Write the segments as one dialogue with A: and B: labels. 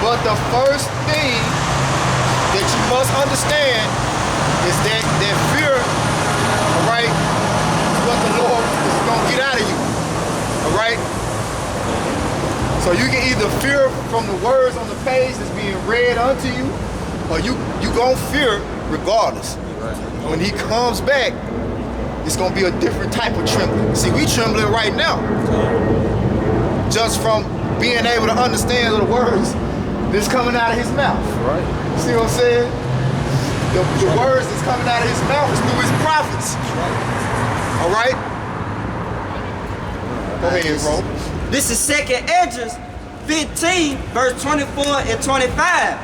A: But the first thing that you must understand is that fear, all right, is what the Lord is going to get out of you, all right? So you can either fear from the words on the page that's being read unto you, or you going to fear regardless. When he comes back, it's going to be a different type of trembling. See, we trembling right now. Just from being able to understand the words that's coming out of his mouth.
B: Right.
A: See what I'm saying? The words that's coming out of his mouth is through his prophets. All right? Go ahead, bro.
C: This is 2nd Esdras 15, verse 24 and 25.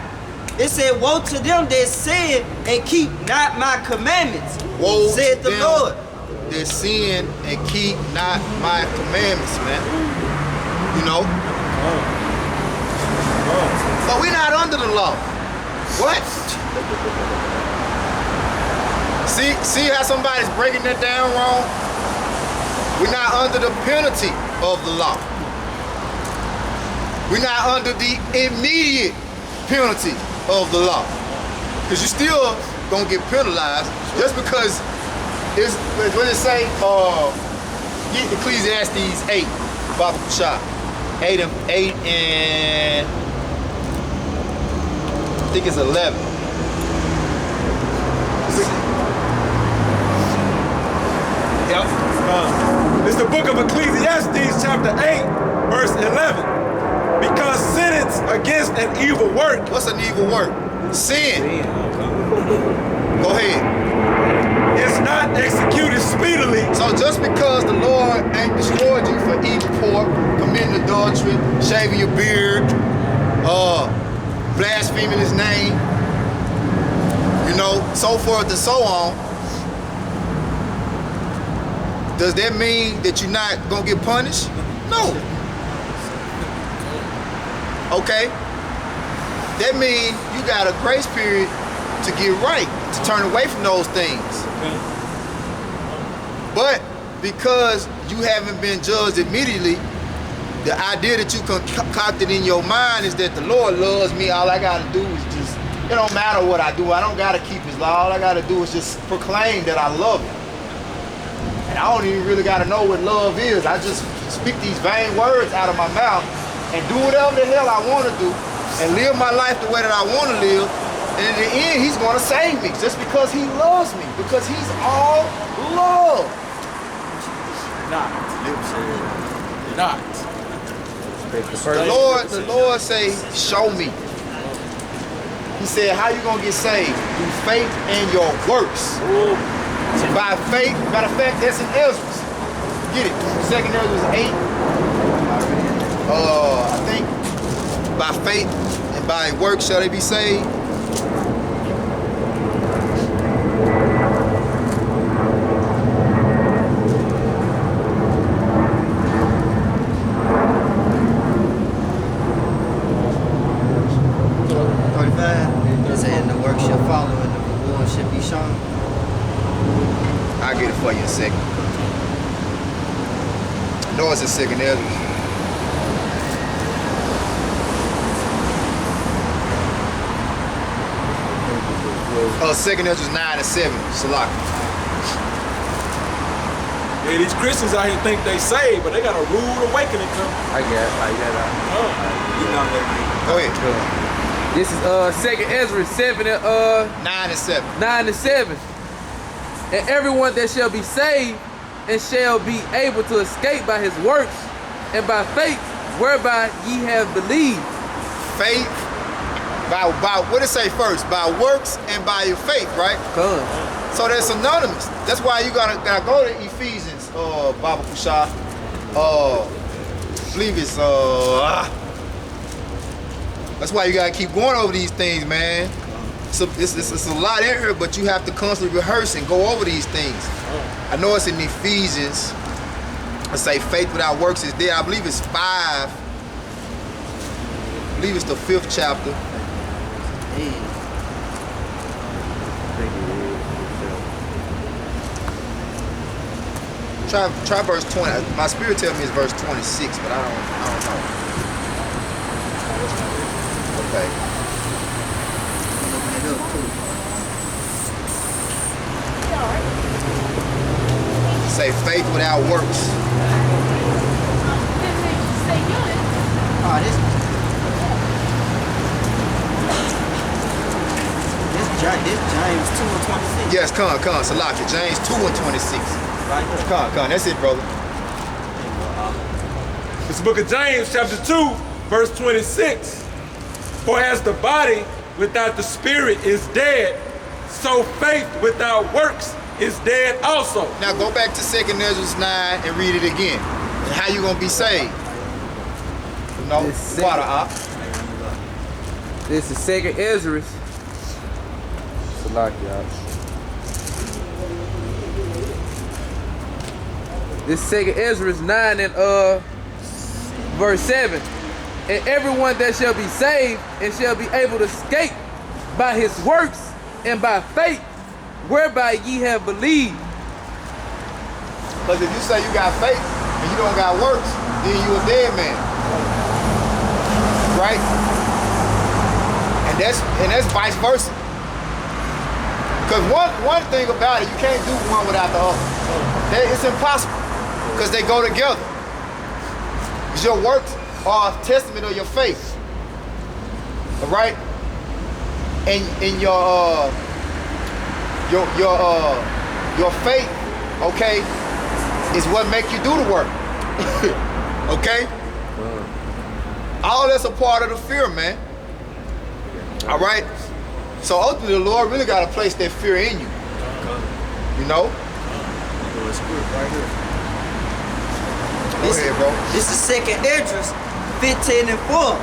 C: It said, woe to them that sin and keep not my commandments,
A: Woe
C: said
A: to
C: the
A: them
C: Lord.
A: that sin and keep not my commandments, man. You know? But we're not under the law. What? See how somebody's breaking that down wrong? We're not under the penalty of the law. We're not under the immediate penalty of the law. Because you still gonna get penalized just because it's, what does it say? Get Ecclesiastes 8, Baba Kushah. 8 and I think it's 11.
D: Yep. It's the book of Ecclesiastes, chapter 8, verse 11. Because sentence against an evil work.
A: What's an evil work? Sin. Go ahead.
D: It's not executed speedily.
A: So just because the Lord ain't destroyed you for eating pork, committing adultery, shaving your beard, blaspheming his name, you know, so forth and so on, does that mean that you're not gonna get punished? No. Okay? That means you got a grace period to get right, to turn away from those things. But because you haven't been judged immediately, the idea that you concocted in your mind is that the Lord loves me. All I gotta do is just, it don't matter what I do. I don't gotta keep his law. All I gotta do is just proclaim that I love him. And I don't even really gotta know what love is. I just speak these vain words out of my mouth and do whatever the hell I wanna do and live my life the way that I wanna live. And in the end, he's gonna save me just because he loves me, because he's all love.
D: Not. Not.
A: The Lord say, show me. He said, how you gonna get saved? Through faith and your works. By faith, matter of fact, that's in Ezra. Get it. 2nd Ezra 8. I think by faith and by works shall they be saved.
C: It said, and the work shall follow and the reward shall be shown.
A: I'll get it for you in a second. No, it's in 2nd Ezra. 2nd Ezra 9 and 7, Salaki.
D: Yeah, these Christians out here think they saved, but they got a rude awakening coming.
B: I guess.
D: You know that.
A: Go ahead.
B: This is 2nd Ezra 7 and
A: 9 and 7.
B: 9 and 7. And everyone that shall be saved and shall be able to escape by his works and by faith whereby ye have believed.
A: Faith, by what did it say first? By works and by your faith, right?
B: Come.
A: So they're synonymous. That's why you gotta go to Ephesians, Baba Kushah. I believe it's that's why you gotta keep going over these things, man. So it's a lot in here, but you have to constantly rehearse and go over these things. I know it's in Ephesians. I say faith without works is dead. I believe it's 5. I believe it's the 5th chapter. Try verse 20. My spirit tells me it's verse 26, but I don't know. Okay.
C: Looking it up too.
A: Say faith without works.
C: Oh, this James 2:26.
A: Yes, come, Salaki. James 2:26.
C: Right here.
A: Come, that's it, brother.
D: It's the book of James, chapter 2, verse 26. For as the body without the spirit is dead, so faith without works is dead also.
A: Now go back to 2 Ezra 9 and read it again. And how you gonna be saved? No,
B: This
A: water,
B: This is 2 Ezra. Salakia. This is 2 Ezra 9 and verse 7. And everyone that shall be saved and shall be able to escape by his works and by faith whereby ye have believed.
A: Because if you say you got faith and you don't got works, then you a dead man. Right? And that's vice versa. Because one thing about it, you can't do one without the other. It's impossible. Because they go together. Because your works are a testament of your faith. All right? And your faith, okay, is what make you do the work. Okay? All that's a part of the fear, man. All right? So ultimately, the Lord really got to place that fear in you. You know? Go ahead, bro.
C: This is 2 Esdras 15 and 4.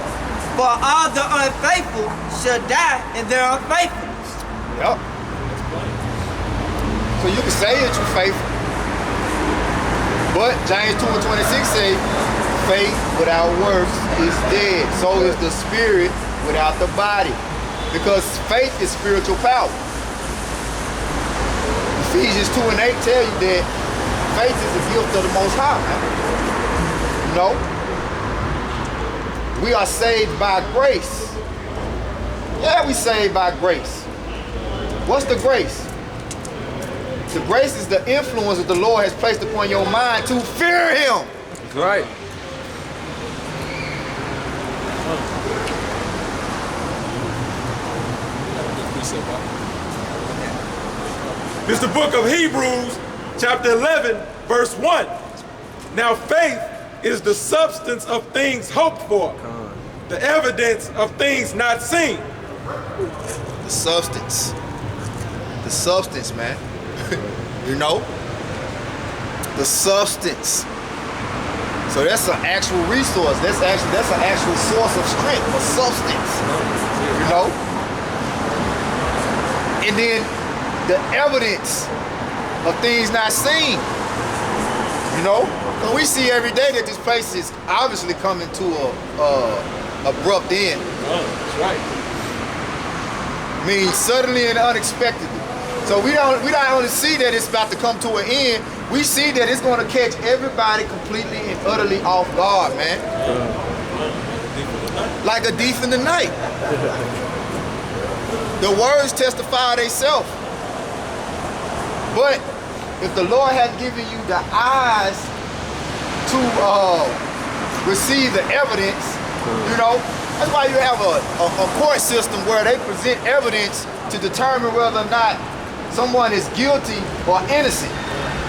C: For all the unfaithful shall die in their unfaithfulness.
A: Yep. So you can say that you're faithful. But James 2:26 say, faith without works is dead. So is the spirit without the body. Because faith is spiritual power. Ephesians 2 and 8 tell you that faith is a gift of the Most High. Man. No. We are saved by grace. Yeah, we saved by grace. What's the grace? The grace is the influence that the Lord has placed upon your mind to fear Him.
B: That's right.
D: This is the book of Hebrews, chapter 11, verse 1. Now faith is the substance of things hoped for, the evidence of things not seen.
A: The substance. The substance, man. You know? The substance. So that's an actual resource. That's an actual source of strength, a substance. You know? And then the evidence of things not seen. You know? So we see every day that this place is obviously coming to a abrupt end.
D: That's right.
A: Means suddenly and unexpectedly. So we don't only see that it's about to come to an end, we see that it's going to catch everybody completely and utterly off guard, man. Like a thief in the night. The words testify themselves. But if the Lord hadn't given you the eyes to receive the evidence, you know, that's why you have a court system where they present evidence to determine whether or not someone is guilty or innocent.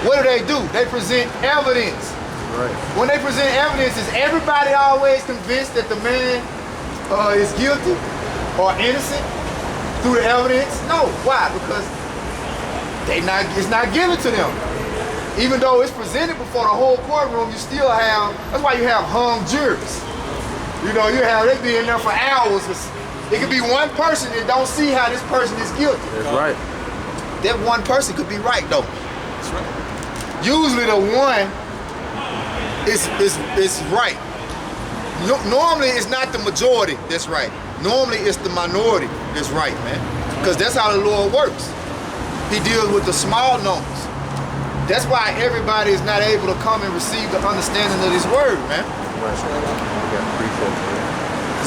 A: What do? They present evidence.
B: Right.
A: When they present evidence, is everybody always convinced that the man is guilty or innocent through the evidence? No. Why? Because it's not given to them. Even though it's presented before the whole courtroom, you still have, that's why you have hung juries. You know, they be in there for hours. It could be one person that don't see how this person is guilty.
B: That's right.
A: That one person could be right though.
D: That's right.
A: Usually the one is right. Normally it's not the majority that's right. Normally it's the minority that's right, man. Because that's how the Lord works. He deals with the small numbers. That's why everybody is not able to come and receive the understanding of this word, man.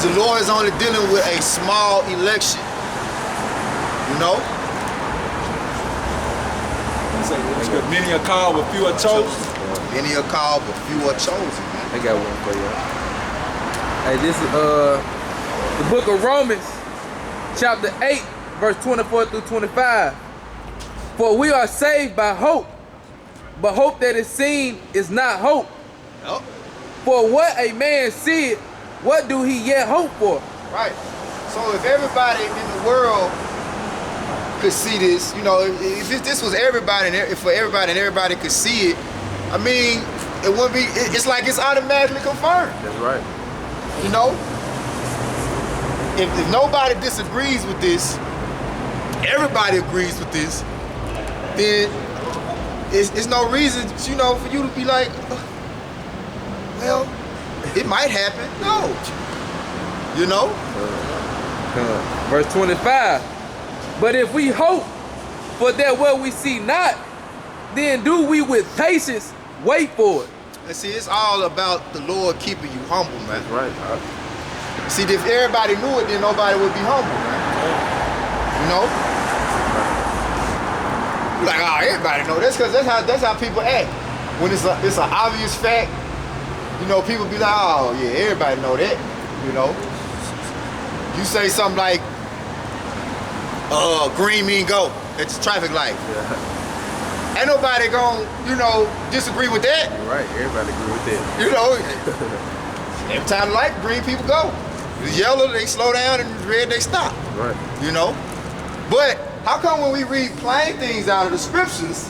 A: Because the Lord is only dealing with a small election. You know?
D: Because many are called, but few are chosen.
A: Many are called, but few are chosen, man.
B: I got one for you. Hey, this is the book of Romans, chapter 8, verse 24 through 25. For we are saved by hope, but hope that is seen is not hope.
A: Yep.
B: For what a man seeth, what do he yet hope for?
A: Right. So if everybody in the world could see this, you know, if this was everybody, and for everybody and everybody could see it, I mean, it wouldn't be, it's like it's automatically confirmed.
B: That's right.
A: You know? If nobody disagrees with this, everybody agrees with this, then it's no reason, you know, for you to be like, well, it might happen. No. You know?
B: Verse 25. But if we hope for that what we see not, then do we with patience wait for it.
A: And see, it's all about the Lord keeping you humble, man.
B: Right.
A: See, if everybody knew it, then nobody would be humble, man. You know? Like, oh, everybody know this, because that's how people act. When it's an obvious fact, you know, people be like, oh yeah, everybody know that. You know? You say something like, green mean go at the traffic light.
B: Yeah.
A: Ain't nobody gonna, you know, disagree with that.
B: Right, everybody agree with that.
A: You know, every time the light green, people go. It's yellow, they slow down, and red, they stop.
B: Right.
A: You know? But how come when we read plain things out of the scriptures,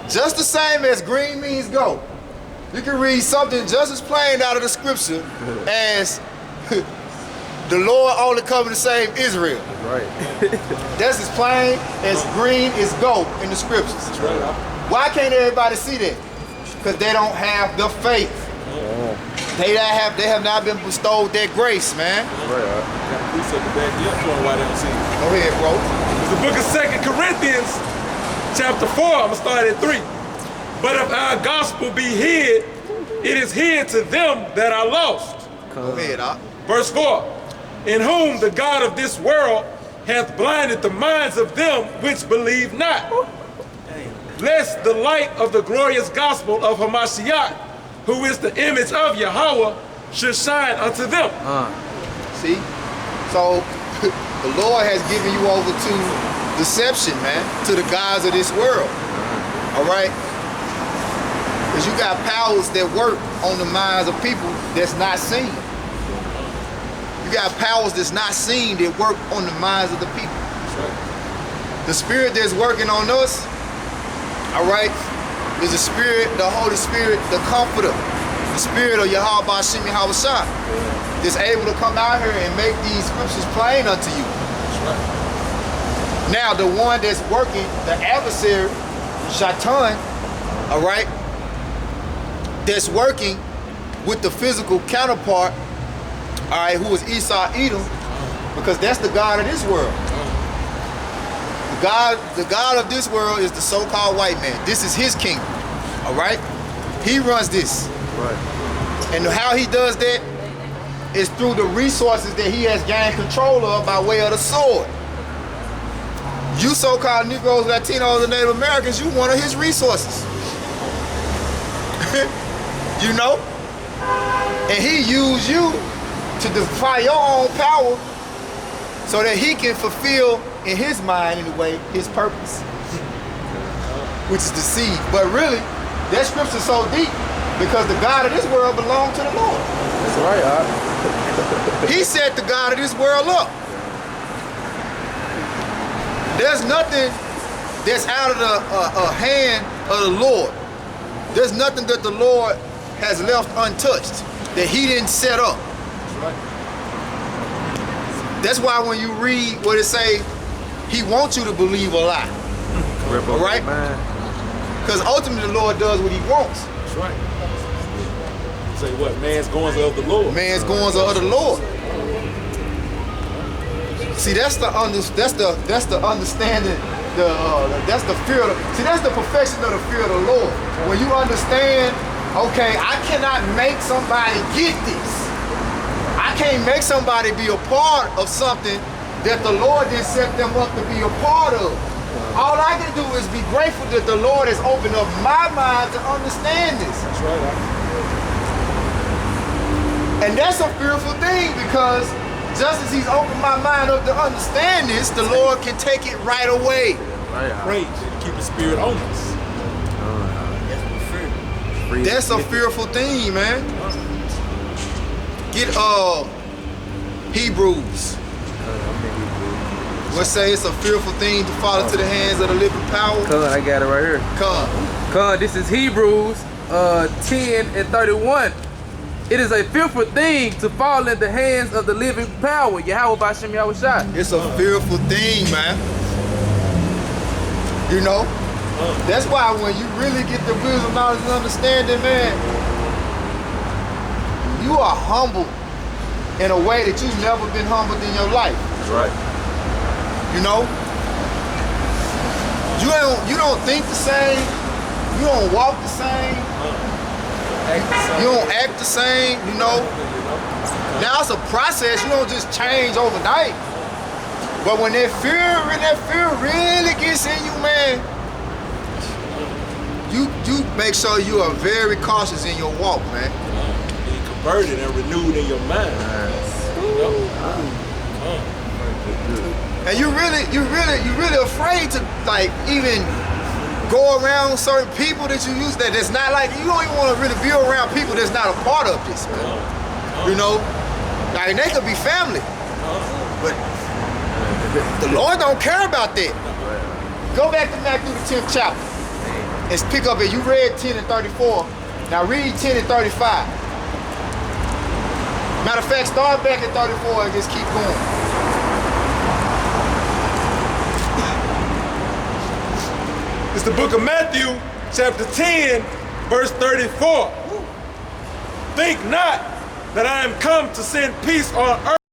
A: just the same as green means go, you can read something just as plain out of the scripture as the Lord only coming to save Israel.
B: Right.
A: That's as plain as green is go in the scriptures. Why can't everybody see that? Because they don't have the faith. They have not been bestowed that grace, man.
D: We said the back yet for why they don't see it.
A: Go ahead, bro.
D: It's the book of 2 Corinthians, chapter 4. I'm gonna start at 3. But if our gospel be hid, it is hid to them that are lost.
A: Go ahead, Doc.
D: Verse 4. In whom the God of this world hath blinded the minds of them which believe not, lest the light of the glorious gospel of Hamashiach, who is the image of Yahweh, should shine unto them.
A: See? So the Lord has given you over to deception, man, to the gods of this world. All right? Because you got powers that work on the minds of people that's not seen. You got powers that's not seen that work on the minds of the people. The spirit that's working on us, all right, is the spirit, the Holy Spirit, the Comforter, the spirit of Yahweh Bashim Yahweh Shah, that's able to come out here and make these scriptures plain unto you. Now, the one that's working, the adversary, Shaitan, all right, that's working with the physical counterpart, all right, who is Esau Edom, because that's the God of this world. The God of this world is the so-called white man. This is his kingdom, all right? He runs this.
B: Right.
A: And how he does that is through the resources that he has gained control of by way of the sword. You so-called Negroes, Latinos, and Native Americans, you one of his resources. You know? And he used you to defy your own power so that he can fulfill, in his mind anyway, his purpose, which is deceived. But really, that scripture's so deep because the God of this world belongs to the Lord.
B: That's right,
A: He set the God of this world up. There's nothing that's out of the hand of the Lord. There's nothing that the Lord has left untouched that he didn't set up. That's why when you read what it say, he wants you to believe a lie. All right? Because ultimately the Lord does what he wants.
D: That's right. Say what? Man's goings of the Lord.
A: Man's goings are of the Lord. See, that's the understanding. That's the fear of the, see, that's the perfection of the fear of the Lord. When you understand, okay, I cannot make somebody get this. I I can't make somebody be a part of something that the Lord didn't set them up to be a part of. All I can do is be grateful that the Lord has opened up my mind to understand this.
D: That's right.
A: And that's a fearful thing, because just as he's opened my mind up to understand this, the Lord can take it right away.
D: Praise and keep the spirit on us.
A: That's a fearful thing, man. Get Hebrews. Let's say it's a fearful thing to fall into the hands of the living power.
B: I got it right here.
A: Come.
B: This is Hebrews 10 and 31. It is a fearful thing to fall in the hands of the living power. Yahweh Bashem Yahushua.
A: It's a fearful thing, man. You know? That's why when you really get the wisdom, knowledge, and understanding, man, you are humble in a way that you've never been humbled in your life.
D: That's right.
A: You know? You don't think the same. You don't walk the same. You don't act the same, you know? Now it's a process. You don't just change overnight. But when that fear really gets in you, man, you make sure you are very cautious in your walk, man.
D: Being converted and renewed in your mind.
A: And you really afraid to like even go around certain people that you use that's not like, you don't even want to really be around people that's not a part of this, man. You know? Like they could be family. But the Lord don't care about that. Go back to Matthew the 10th chapter. And pick up it. You read 10 and 34. Now read 10 and 35. Matter of fact, start back at 34 and just keep going.
D: It's the book of Matthew, chapter 10, verse 34. Think not that I am come to send peace on earth.